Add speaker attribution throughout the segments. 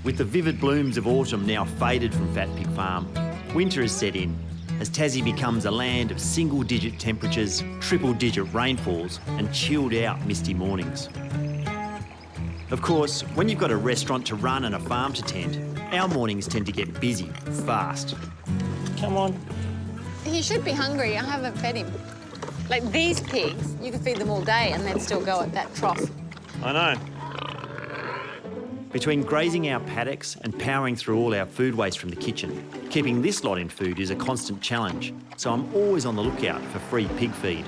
Speaker 1: With the vivid blooms of autumn now faded from Fat Pig Farm, winter has set in as Tassie becomes a land of single-digit temperatures, triple-digit rainfalls and chilled-out misty mornings. Of course, when you've got a restaurant to run and a farm to tend, our mornings tend to get busy fast. Come on.
Speaker 2: He should be hungry. I haven't fed him. Like these pigs, you could feed them all day and they'd still go at that trough.
Speaker 1: I know. Between grazing our paddocks and powering through all our food waste from the kitchen, keeping this lot in food is a constant challenge, so I'm always on the lookout for free pig feed.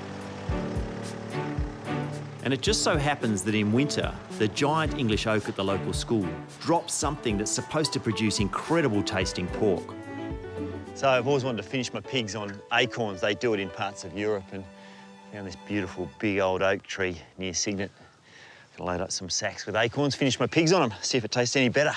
Speaker 1: And it just so happens that in winter, the giant English oak at the local school drops something that's supposed to produce incredible tasting pork. So I've always wanted to finish my pigs on acorns. They do it in parts of Europe, and found this beautiful big old oak tree near Cygnet. Gonna load up some sacks with acorns, finish my pigs on them, see if it tastes any better.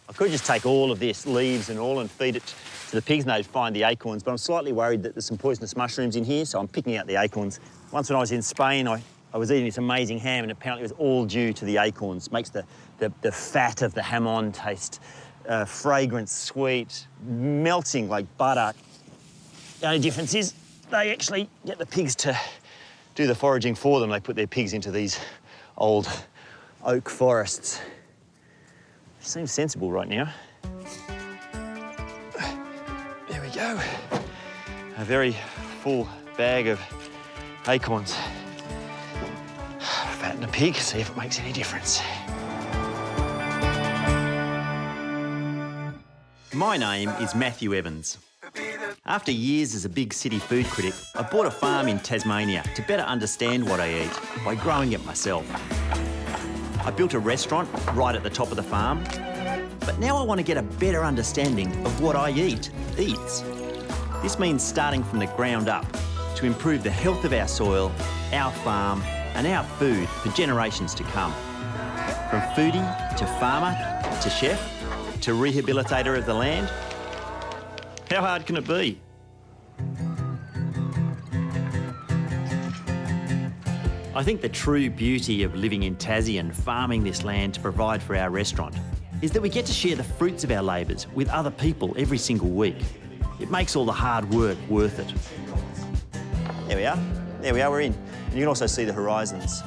Speaker 1: I could just take all of this, leaves and all, and feed it to the pigs and they'd find the acorns, but I'm slightly worried that there's some poisonous mushrooms in here, so I'm picking out the acorns. Once when I was in Spain, I was eating this amazing ham, and apparently it was all due to the acorns. It makes the fat of the jamon taste fragrant, sweet, melting like butter. The only difference is they actually get the pigs to do the foraging for them. They put their pigs into these old oak forests. Seems sensible right now. There we go. A very full bag of acorns. Fatten a pig, see if it makes any difference. My name is Matthew Evans. After years as a big city food critic, I bought a farm in Tasmania to better understand what I eat by growing it myself. I built a restaurant right at the top of the farm, but now I want to get a better understanding of what I eats. This means starting from the ground up to improve the health of our soil, our farm, and our food for generations to come. From foodie to farmer to chef to rehabilitator of the land, how hard can it be? I think the true beauty of living in Tassie and farming this land to provide for our restaurant is that we get to share the fruits of our labours with other people every single week. It makes all the hard work worth it. There we are. There we are, we're in. And you can also see the horizons.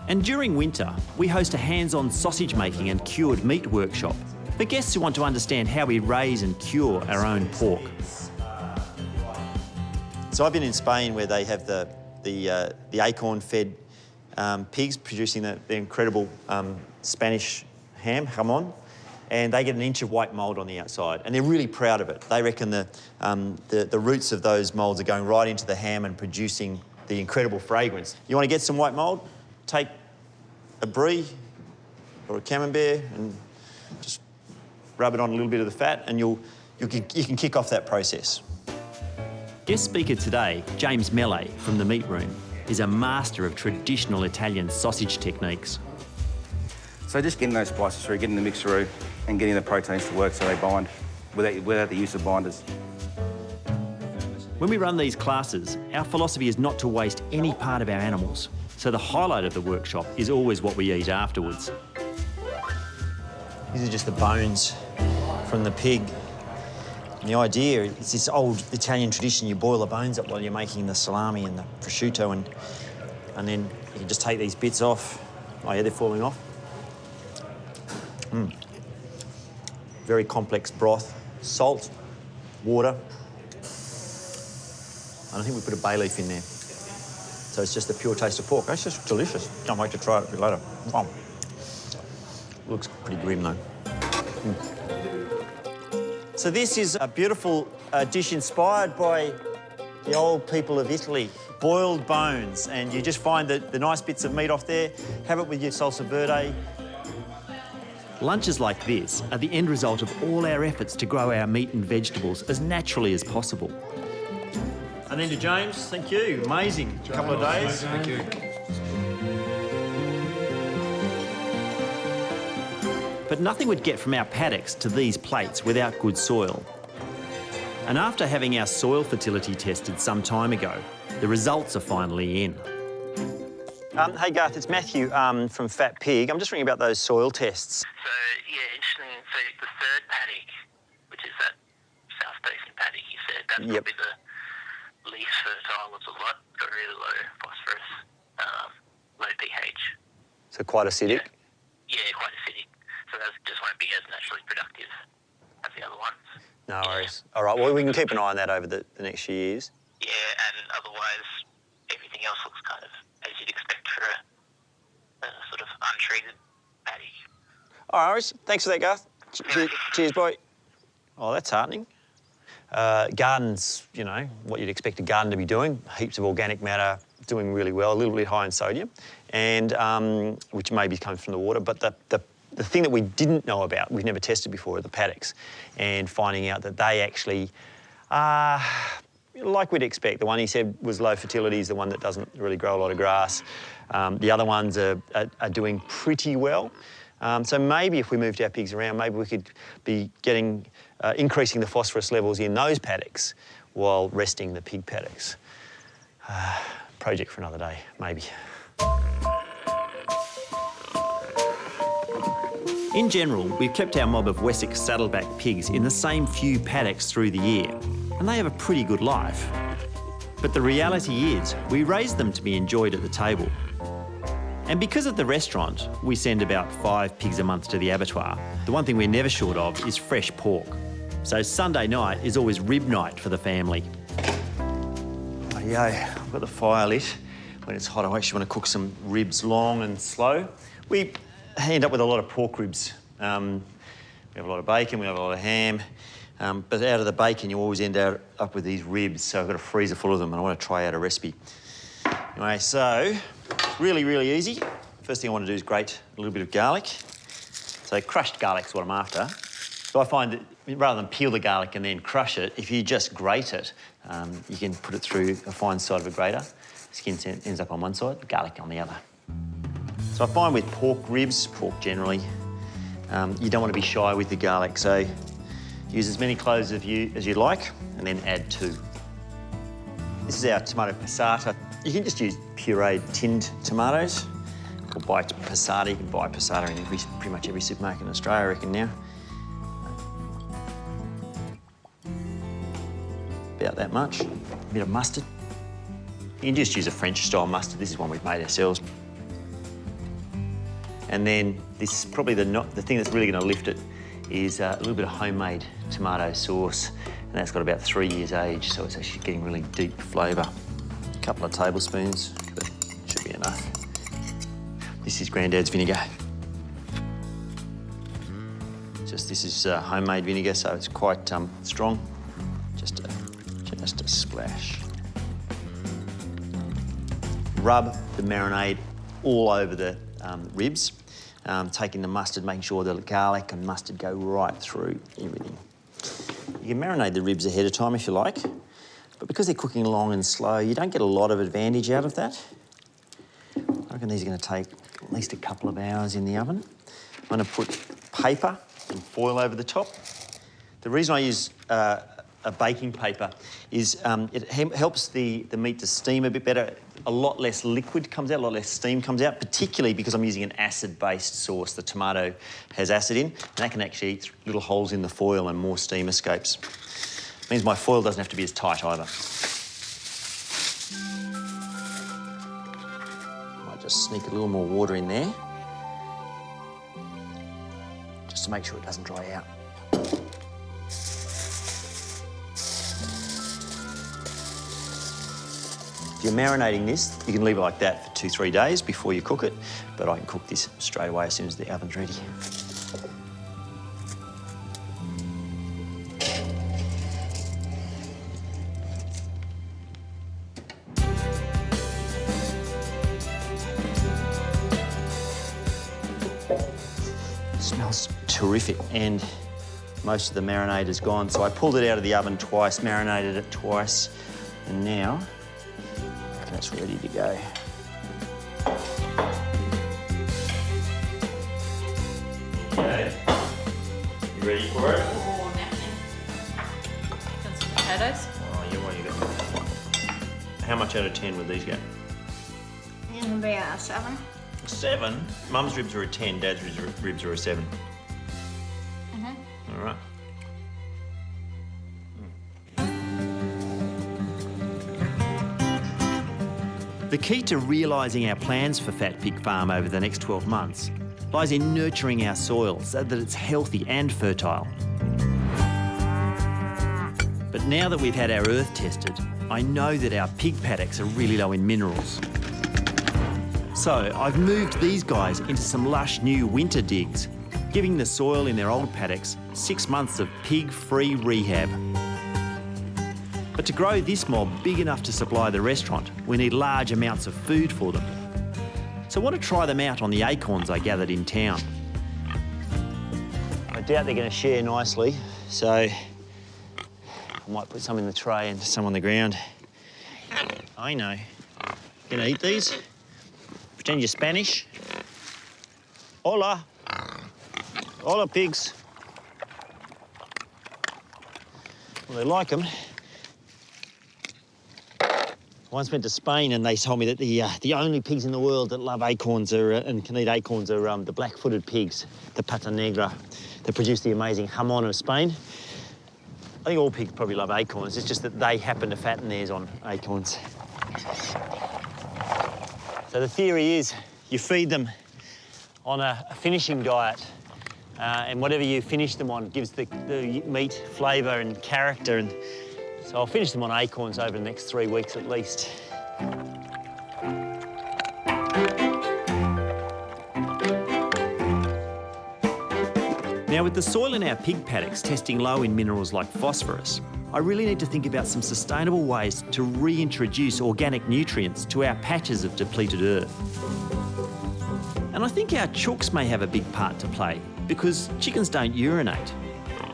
Speaker 1: And during winter, we host a hands-on sausage making and cured meat workshop for guests who want to understand how we raise and cure our own pork. So I've been in Spain where they have the acorn-fed pigs producing the incredible Spanish ham, jamon, and they get an inch of white mould on the outside, and they're really proud of it. They reckon the roots of those moulds are going right into the ham and producing the incredible fragrance. You want to get some white mould? Take a brie or a camembert and just rub it on a little bit of the fat, and you can kick off that process. Guest speaker today, James Melee from the Meat Room, is a master of traditional Italian sausage techniques.
Speaker 3: So just getting those spices through, getting the mix through, and getting the proteins to work so they bind without the use of binders.
Speaker 1: When we run these classes, our philosophy is not to waste any part of our animals, so the highlight of the workshop is always what we eat afterwards. These are just the bones from the pig. And the idea is this old Italian tradition, you boil the bones up while you're making the salami and the prosciutto, and then you can just take these bits off. Oh yeah, they're falling off. Very complex broth, salt, water, and I think we put a bay leaf in there. So it's just the pure taste of pork. It's just delicious. Can't wait to try it a bit later. Wow. Looks pretty grim though. So this is a beautiful dish inspired by the old people of Italy. Boiled bones, and you just find the nice bits of meat off there, have it with your salsa verde. Lunches like this are the end result of all our efforts to grow our meat and vegetables as naturally as possible. And then to James, thank you. Amazing. A couple of days.
Speaker 4: Thank you.
Speaker 1: But nothing would get from our paddocks to these plates without good soil. And after having our soil fertility tested some time ago, the results are finally in. Hey Garth, it's Matthew from Fat Pig. I'm just ringing about those soil tests.
Speaker 4: So, yeah, interesting. So the third paddock, which is that south-facing paddock you said, that's probably the least fertile of the lot. Got really low phosphorus, low pH.
Speaker 1: So quite acidic?
Speaker 4: Yeah, quite acidic. So that just won't be as naturally productive as the other ones.
Speaker 1: No worries. All right, well, we can keep an eye on that over the next few years.
Speaker 4: Yeah, and otherwise everything else looks kind of as you'd expect for a sort of untreated paddock.
Speaker 1: All right, thanks for that, Garth. Cheers, boy. Oh, that's heartening. Gardens, you know, what you'd expect a garden to be doing, heaps of organic matter, doing really well, a little bit high in sodium, and which maybe comes from the water. But the thing that we didn't know about, we've never tested before, are the paddocks, and finding out that they actually are, like we'd expect. The one he said was low fertility is the one that doesn't really grow a lot of grass. The other ones are doing pretty well. So maybe if we moved our pigs around, maybe we could be getting, increasing the phosphorus levels in those paddocks while resting the pig paddocks. Project for another day, maybe. In general, we've kept our mob of Wessex saddleback pigs in the same few paddocks through the year, and they have a pretty good life. But the reality is, we raise them to be enjoyed at the table. And because at the restaurant, we send about 5 pigs a month to the abattoir, the one thing we're never short of is fresh pork. So Sunday night is always rib night for the family. Rightio, I've got the fire lit. When it's hot, I actually want to cook some ribs long and slow. We end up with a lot of pork ribs. We have a lot of bacon, we have a lot of ham, but out of the bacon you always end up with these ribs, so I've got a freezer full of them and I want to try out a recipe. Anyway, so really, really easy. First thing I want to do is grate a little bit of garlic. So crushed garlic's what I'm after. So I find that rather than peel the garlic and then crush it, if you just grate it, you can put it through a fine side of a grater. Skin ends up on one side, the garlic on the other. So I find with pork ribs, pork generally, you don't want to be shy with the garlic, so use as many cloves as you like and then add 2. This is our tomato passata. You can just use pureed tinned tomatoes or buy passata. You can buy passata in pretty much every supermarket in Australia, I reckon now. About that much. A bit of mustard. You can just use a French-style mustard. This is one we've made ourselves. And then this is probably the thing that's really going to lift it is a little bit of homemade tomato sauce, and that's got about 3 years age, so it's actually getting really deep flavour. A couple of tablespoons, but should be enough. This is Grandad's vinegar. This is homemade vinegar, so it's quite strong. Just a splash. Rub the marinade all over the ribs, taking the mustard, making sure the garlic and mustard go right through everything. You can marinate the ribs ahead of time if you like, but because they're cooking long and slow, you don't get a lot of advantage out of that. I reckon these are going to take at least a couple of hours in the oven. I'm going to put paper and foil over the top. The reason I use a baking paper is it helps the meat to steam a bit better. A lot less liquid comes out, a lot less steam comes out, particularly because I'm using an acid-based sauce. The tomato has acid in, and that can actually eat little holes in the foil and more steam escapes. It means my foil doesn't have to be as tight either. Might just sneak a little more water in there, just to make sure it doesn't dry out. If you're marinating this, you can leave it like that for 2-3 days before you cook it, but I can cook this straight away as soon as the oven's ready. It smells terrific, and most of the marinade is gone, so I pulled it out of the oven twice, marinated it twice, and now that's ready to go. Okay. You ready for it?
Speaker 2: Oh, napkin. Got some potatoes.
Speaker 1: Oh, you got. How much out of 10 would these go?
Speaker 5: In about 7.
Speaker 1: 7? Mum's ribs are a 10, Dad's ribs are a 7. All right. The key to realising our plans for Fat Pig Farm over the next 12 months lies in nurturing our soil so that it's healthy and fertile. But now that we've had our earth tested, I know that our pig paddocks are really low in minerals. So I've moved these guys into some lush new winter digs, giving the soil in their old paddocks 6 months of pig-free rehab. But to grow this mob big enough to supply the restaurant, we need large amounts of food for them. So I want to try them out on the acorns I gathered in town. I doubt they're going to share nicely, so I might put some in the tray and some on the ground. I know. Gonna eat these? Pretend you're Spanish. Hola. Hola, pigs. Well, they like them. I once went to Spain and they told me that the only pigs in the world that love acorns and can eat acorns are the black-footed pigs, the pata negra, that produce the amazing jamón of Spain. I think all pigs probably love acorns. It's just that they happen to fatten theirs on acorns. So the theory is you feed them on a finishing diet, and whatever you finish them on gives the meat flavour and character. And so I'll finish them on acorns over the next 3 weeks at least. Now, with the soil in our pig paddocks testing low in minerals like phosphorus, I really need to think about some sustainable ways to reintroduce organic nutrients to our patches of depleted earth. And I think our chooks may have a big part to play, because chickens don't urinate,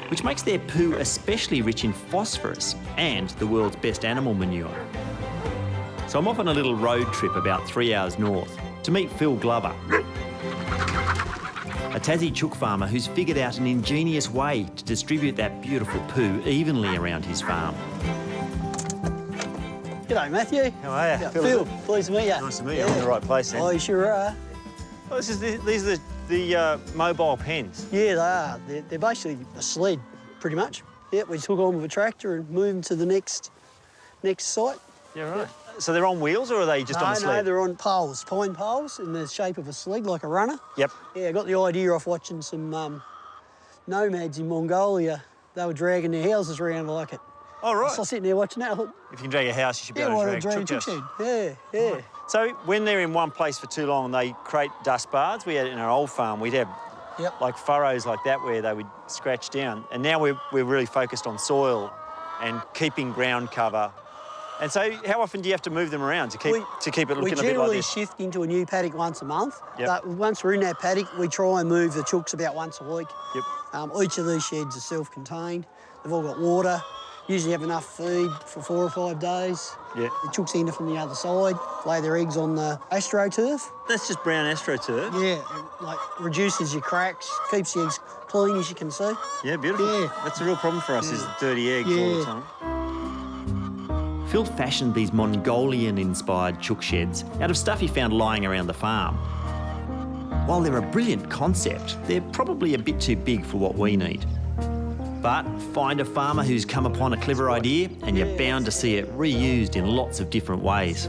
Speaker 1: which makes their poo especially rich in phosphorus and the world's best animal manure. So I'm off on a little road trip about 3 hours north to meet Phil Glover, a Tassie chook farmer who's figured out an ingenious way to distribute that beautiful poo evenly around his farm.
Speaker 6: G'day, Matthew.
Speaker 1: How are you?
Speaker 6: Yeah, Phil, pleased to meet you.
Speaker 1: Nice to meet you. I'm in the right place then.
Speaker 6: Oh, you sure are.
Speaker 1: Oh, these are the mobile pens.
Speaker 6: Yeah, they are. They're basically a sled, pretty much. Yeah, we took on with a tractor and moved them to the next site.
Speaker 1: Yeah, right. So they're on wheels or are they just on a sled?
Speaker 6: No, they're on poles, pine poles, in the shape of a sled, like a runner.
Speaker 1: Yep.
Speaker 6: Yeah, I got the idea off watching some nomads in Mongolia. They were dragging their houses around like it.
Speaker 1: Oh, right.
Speaker 6: So I was sitting there watching that. I thought,
Speaker 1: If you can drag a house, you should be
Speaker 6: yeah,
Speaker 1: able
Speaker 6: why
Speaker 1: to
Speaker 6: not
Speaker 1: drag a
Speaker 6: drag a
Speaker 1: chook
Speaker 6: chook
Speaker 1: house.
Speaker 6: shed? Yeah, yeah.
Speaker 1: So when they're in one place for too long, they create dust baths. We had in our old farm, we'd have like furrows like that where they would scratch down. And now we're really focused on soil and keeping ground cover. And so how often do you have to move them around to keep it looking a bit like this?
Speaker 6: We generally shift into a new paddock once a month.
Speaker 1: Yep.
Speaker 6: But once we're in that paddock, we try and move the chooks about once a week.
Speaker 1: Yep.
Speaker 6: Each of these sheds are self-contained. They've all got water. Usually have enough feed for 4 or 5 days.
Speaker 1: Yeah.
Speaker 6: The chooks enter from the other side, lay their eggs on the astroturf.
Speaker 1: That's just brown astroturf?
Speaker 6: Yeah, it, like reduces your cracks, keeps the eggs clean, as you can see.
Speaker 1: Yeah, beautiful.
Speaker 6: Yeah.
Speaker 1: That's a real problem for us, is dirty eggs all the
Speaker 6: Yeah.
Speaker 1: time. Phil fashioned these Mongolian-inspired chook sheds out of stuff he found lying around the farm. While they're a brilliant concept, they're probably a bit too big for what we need. But find a farmer who's come upon a clever idea and you're bound to see it reused in lots of different ways.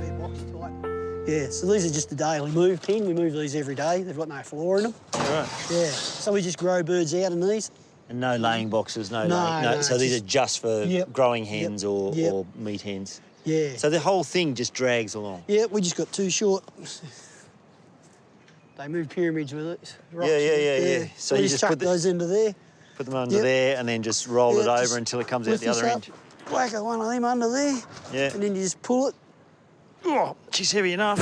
Speaker 6: Yeah, so these are just a daily move pen. We move these every day. They've got no floor in them.
Speaker 1: Right.
Speaker 6: Yeah, so we just grow birds out in these.
Speaker 1: And no laying boxes, no.
Speaker 6: No,
Speaker 1: So these are just for growing hens or meat hens.
Speaker 6: Yeah.
Speaker 1: So the whole thing just drags along.
Speaker 6: Yeah, we just got 2 short. They move pyramids with it. Rocks
Speaker 1: Yeah. So
Speaker 6: we
Speaker 1: you just
Speaker 6: chuck
Speaker 1: put
Speaker 6: those into there.
Speaker 1: Put them under there and then just roll it over until it comes out the other end.
Speaker 6: Whack one of them under there.
Speaker 1: Yeah.
Speaker 6: And then you just pull it.
Speaker 1: Oh, she's heavy enough.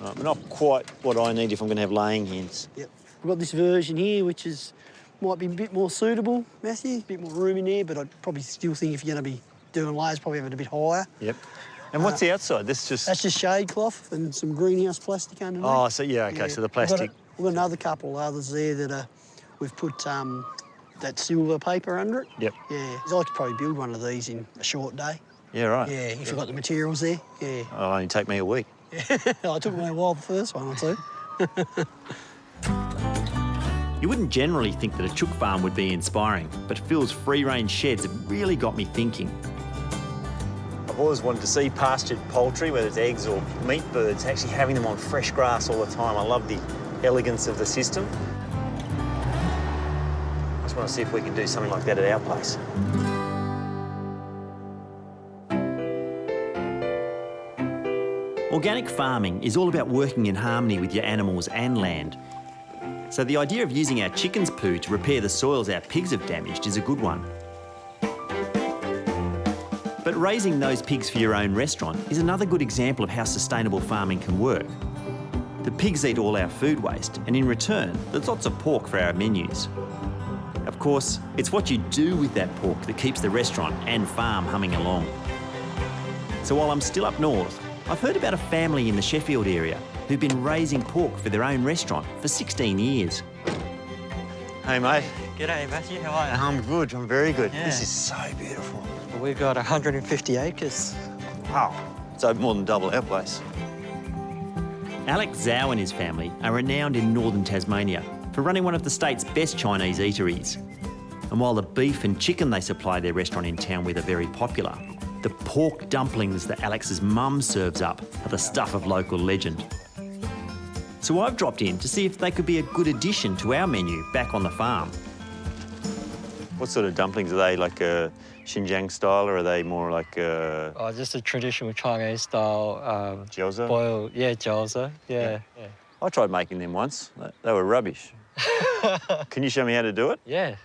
Speaker 1: Right, not quite what I need if I'm going to have laying hens.
Speaker 6: Yep. We've got this version here, which might be a bit more suitable, Matthew. A bit more room in there, but I'd probably still think if you're going to be doing layers, probably have it a bit higher.
Speaker 1: Yep. And what's the outside? That's just
Speaker 6: shade cloth and some greenhouse plastic underneath.
Speaker 1: Oh, so okay, so the plastic.
Speaker 6: We've got another couple of others there that we've put that silver paper under it.
Speaker 1: Yep.
Speaker 6: Yeah, I could probably build one of these in a short day.
Speaker 1: Yeah, right.
Speaker 6: Yeah, if you've got the materials there. Yeah.
Speaker 1: Oh, it'll only take me a week.
Speaker 6: I took my while the first one or two.
Speaker 1: You wouldn't generally think that a chook farm would be inspiring, but Phil's free-range sheds have really got me thinking. I've always wanted to see pastured poultry, whether it's eggs or meat birds, actually having them on fresh grass all the time. I love the elegance of the system. I just want to see if we can do something like that at our place. Organic farming is all about working in harmony with your animals and land. So the idea of using our chickens' poo to repair the soils our pigs have damaged is a good one. But raising those pigs for your own restaurant is another good example of how sustainable farming can work. The pigs eat all our food waste, and in return, there's lots of pork for our menus. Of course, it's what you do with that pork that keeps the restaurant and farm humming along. So while I'm still up north, I've heard about a family in the Sheffield area who've been raising pork for their own restaurant for 16 years. Hey, mate.
Speaker 5: G'day, Matthew. How are you?
Speaker 1: I'm good. I'm very good.
Speaker 5: Yeah.
Speaker 1: This is so beautiful.
Speaker 5: We've got 150 acres.
Speaker 1: Wow. So more than double our place. Alex Zhao and his family are renowned in northern Tasmania for running one of the state's best Chinese eateries. And while the beef and chicken they supply their restaurant in town with are very popular, the pork dumplings that Alex's mum serves up are the stuff of local legend. So I've dropped in to see if they could be a good addition to our menu back on the farm. What sort of dumplings are they? Like a Xinjiang style, or are they more like a...
Speaker 5: Oh, just a traditional Chinese style.
Speaker 1: Gyoza?
Speaker 5: Boiled, yeah, gyoza. Yeah.
Speaker 1: I tried making them once. They were rubbish. Can you show me how to do it?
Speaker 5: Yeah.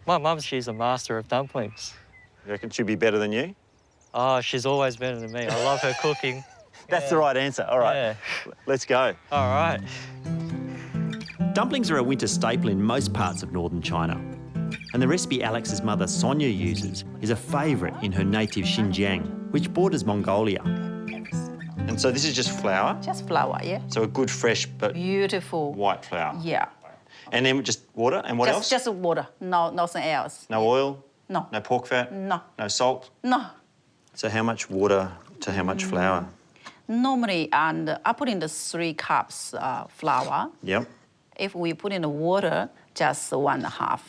Speaker 5: My mum, she's a master of dumplings.
Speaker 1: You reckon she'd be better than you?
Speaker 5: Oh, she's always better than me. I love her cooking.
Speaker 1: That's the right answer. All right,
Speaker 5: Yeah.
Speaker 1: Let's go.
Speaker 5: All right.
Speaker 1: Dumplings are a winter staple in most parts of northern China. And the recipe Alex's mother Sonia uses is a favourite in her native Xinjiang, which borders Mongolia. And so this is just flour?
Speaker 7: Just flour, yeah.
Speaker 1: So a good, fresh, but
Speaker 7: Beautiful.
Speaker 1: white flour?
Speaker 7: Yeah.
Speaker 1: And then just water, and what else?
Speaker 7: Just water, nothing else.
Speaker 1: No oil?
Speaker 7: No.
Speaker 1: No pork fat?
Speaker 7: No.
Speaker 1: No salt?
Speaker 7: No.
Speaker 1: So how much water to how much flour?
Speaker 7: Normally, and I put in the 3 cups flour.
Speaker 1: Yep.
Speaker 7: If we put in the water, just 1.5.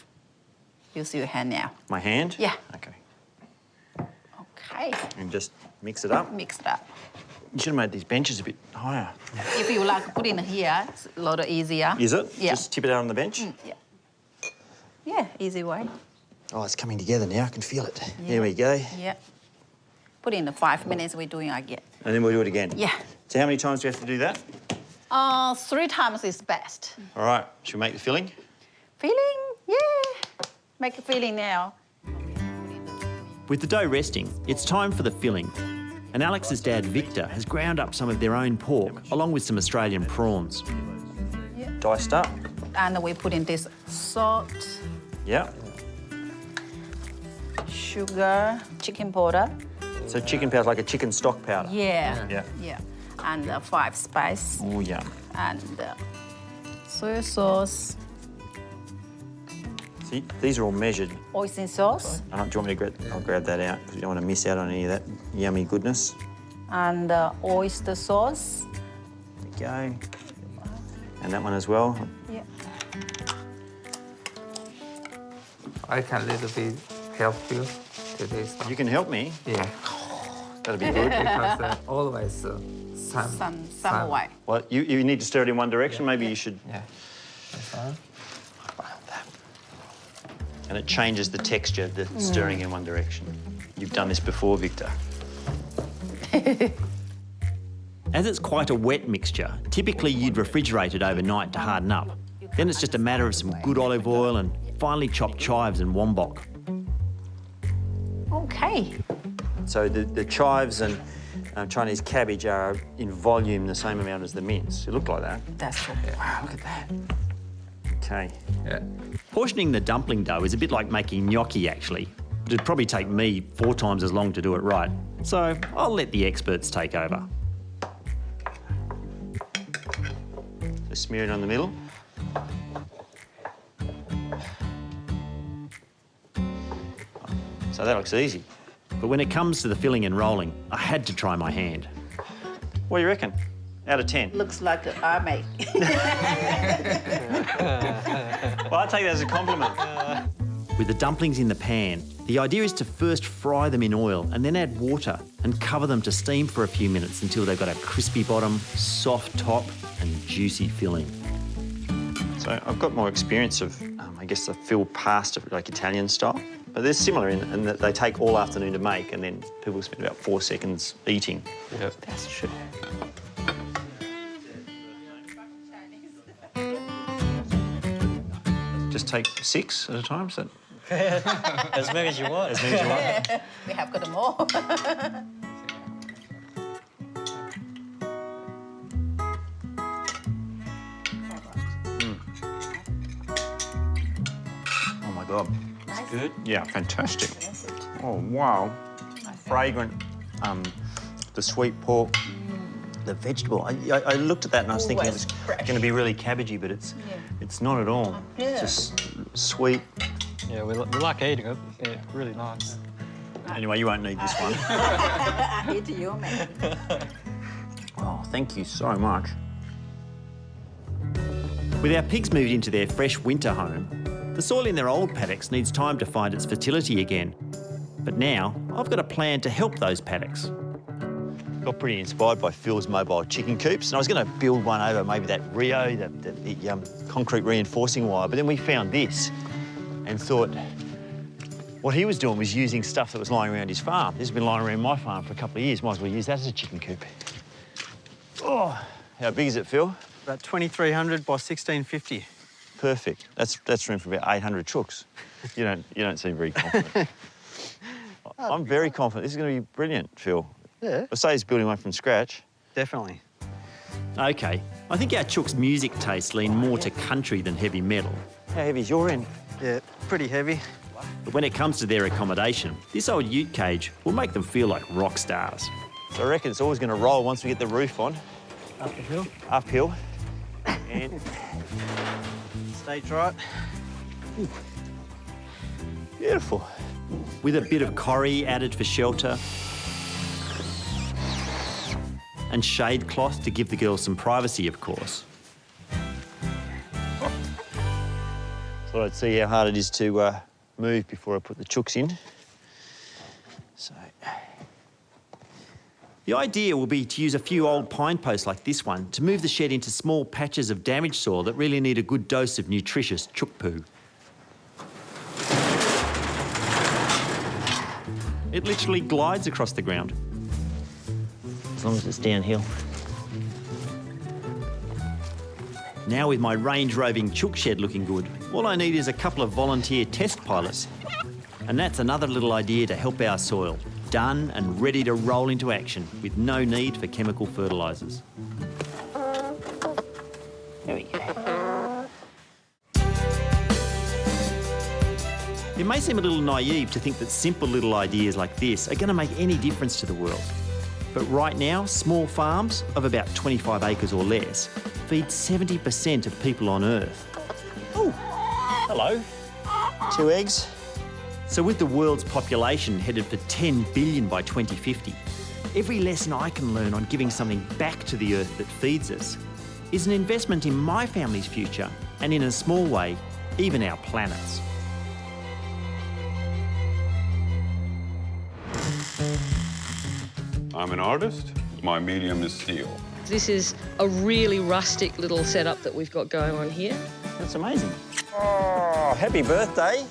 Speaker 7: Use your hand now.
Speaker 1: My hand?
Speaker 7: Yeah.
Speaker 1: Okay.
Speaker 7: Okay.
Speaker 1: And just mix it up.
Speaker 7: Mix it up.
Speaker 1: You should have made these benches a bit higher.
Speaker 7: If you like, put in here, it's a lot easier.
Speaker 1: Is it?
Speaker 7: Yeah.
Speaker 1: Just tip it out on the bench?
Speaker 7: Yeah. Yeah, easy way.
Speaker 1: Oh, it's coming together now. I can feel it. Here we go.
Speaker 7: Yeah. Put in the 5 minutes, we're doing again.
Speaker 1: And then we'll do it again?
Speaker 7: Yeah.
Speaker 1: So how many times do we have to do that?
Speaker 7: 3 times is best.
Speaker 1: All right. Should we make the filling?
Speaker 7: Filling? Yeah. Make a filling now.
Speaker 1: With the dough resting, it's time for the filling. And Alex's dad, Victor, has ground up some of their own pork, along with some Australian prawns.
Speaker 7: Yeah.
Speaker 1: Diced up.
Speaker 7: And we put in this salt,
Speaker 1: Yeah.
Speaker 7: sugar, chicken powder.
Speaker 1: So chicken powder, like a chicken stock powder?
Speaker 7: Yeah.
Speaker 1: Yeah.
Speaker 7: Yeah. And 5 spice.
Speaker 1: Oh, yum.
Speaker 7: And soy sauce,
Speaker 1: See, these are all measured.
Speaker 7: oyster sauce,
Speaker 1: Do you want me to grab? I'll grab that out because you don't want to miss out on any of that yummy goodness.
Speaker 7: and oyster sauce.
Speaker 1: There we go. And that one as well.
Speaker 7: Yeah.
Speaker 8: I can little bit help you to this.
Speaker 1: You can help me.
Speaker 8: Yeah,
Speaker 1: That'll be good.
Speaker 8: because always
Speaker 7: Some white.
Speaker 1: Well, you need to stir it in one direction. Maybe you should.
Speaker 8: Yeah. This one.
Speaker 1: And it changes the texture, the stirring in one direction. You've done this before, Victor. As it's quite a wet mixture, typically you'd refrigerate it overnight to harden up. Then it's just a matter of some good olive oil and finely chopped chives and wombok.
Speaker 7: Okay.
Speaker 1: So the chives and Chinese cabbage are in volume the same amount as the mince. It looked like that.
Speaker 7: That's all.
Speaker 1: Wow, look at that. Okay.
Speaker 8: Yeah.
Speaker 1: Portioning the dumpling dough is a bit like making gnocchi, actually. It'd probably take me 4 times as long to do it right. So I'll let the experts take over. So smear it on the middle. So that looks easy. But when it comes to the filling and rolling, I had to try my hand. What do you reckon? Out of 10.
Speaker 7: Looks like an army.
Speaker 1: Well, I take that as a compliment. With the dumplings in the pan, the idea is to first fry them in oil and then add water and cover them to steam for a few minutes until they've got a crispy bottom, soft top and juicy filling. So I've got more experience of, I guess, the Phil pasta, like Italian style. But they're similar in that they take all afternoon to make and then people spend about 4 seconds eating.
Speaker 5: Yep.
Speaker 7: That's true.
Speaker 1: Just take 6 at a time, is that?
Speaker 5: As many as you want.
Speaker 1: As many as you want.
Speaker 7: We have got more.
Speaker 1: Oh my God.
Speaker 7: Nice.
Speaker 5: Good.
Speaker 1: Yeah, fantastic.
Speaker 7: That's it.
Speaker 1: Oh, wow. Fragrant, the sweet pork, the vegetable. I looked at that and I was thinking it was
Speaker 7: Fresh.
Speaker 1: going to be really cabbagey, but it's not at all.
Speaker 7: Yeah.
Speaker 1: It's just sweet.
Speaker 5: Yeah, we like eating it. Yeah, really nice.
Speaker 1: Anyway, you won't need this one.
Speaker 7: I hate you, man.
Speaker 1: Oh, thank you so much. With our pigs moved into their fresh winter home, the soil in their old paddocks needs time to find its fertility again. But now, I've got a plan to help those paddocks. Got pretty inspired by Phil's mobile chicken coops, and I was going to build one over maybe that Rio, the concrete reinforcing wire, but then we found this and thought what he was doing was using stuff that was lying around his farm. This has been lying around my farm for a couple of years. Might as well use that as a chicken coop. Oh, how big is it, Phil?
Speaker 6: About 2,300 by 1,650.
Speaker 1: Perfect. That's room for about 800 chooks. You don't seem very confident. I'm very confident. This is going to be brilliant, Phil.
Speaker 6: Yeah.
Speaker 1: I say he's building one from scratch.
Speaker 6: Definitely.
Speaker 1: OK, I think our chooks' music tastes lean more to country than heavy metal. How heavy's your end?
Speaker 6: Yeah, pretty heavy.
Speaker 1: But when it comes to their accommodation, this old ute cage will make them feel like rock stars. So I reckon it's always going to roll once we get the roof on.
Speaker 6: Uphill.
Speaker 1: Uphill. And
Speaker 6: Stage right.
Speaker 1: ooh. Beautiful. With a bit of corrie added for shelter and shade cloth to give the girls some privacy, of course. Thought I'd see how hard it is to move before I put the chooks in. So, the idea will be to use a few old pine posts like this one to move the shed into small patches of damaged soil that really need a good dose of nutritious chook poo. It literally glides across the ground. As long as it's downhill. Now with my range-roving chook shed looking good, all I need is a couple of volunteer test pilots. And that's another little idea to help our soil. Done and ready to roll into action with no need for chemical fertilisers. There we go. It may seem a little naive to think that simple little ideas like this are going to make any difference to the world. But right now, small farms of about 25 acres or less feed 70% of people on Earth. Oh, hello. 2 eggs. So with the world's population headed for 10 billion by 2050, every lesson I can learn on giving something back to the Earth that feeds us is an investment in my family's future and, in a small way, even our planet's.
Speaker 9: I'm an artist. My medium is steel.
Speaker 10: This is a really rustic little setup that we've got going on here.
Speaker 1: That's amazing. Oh, happy birthday.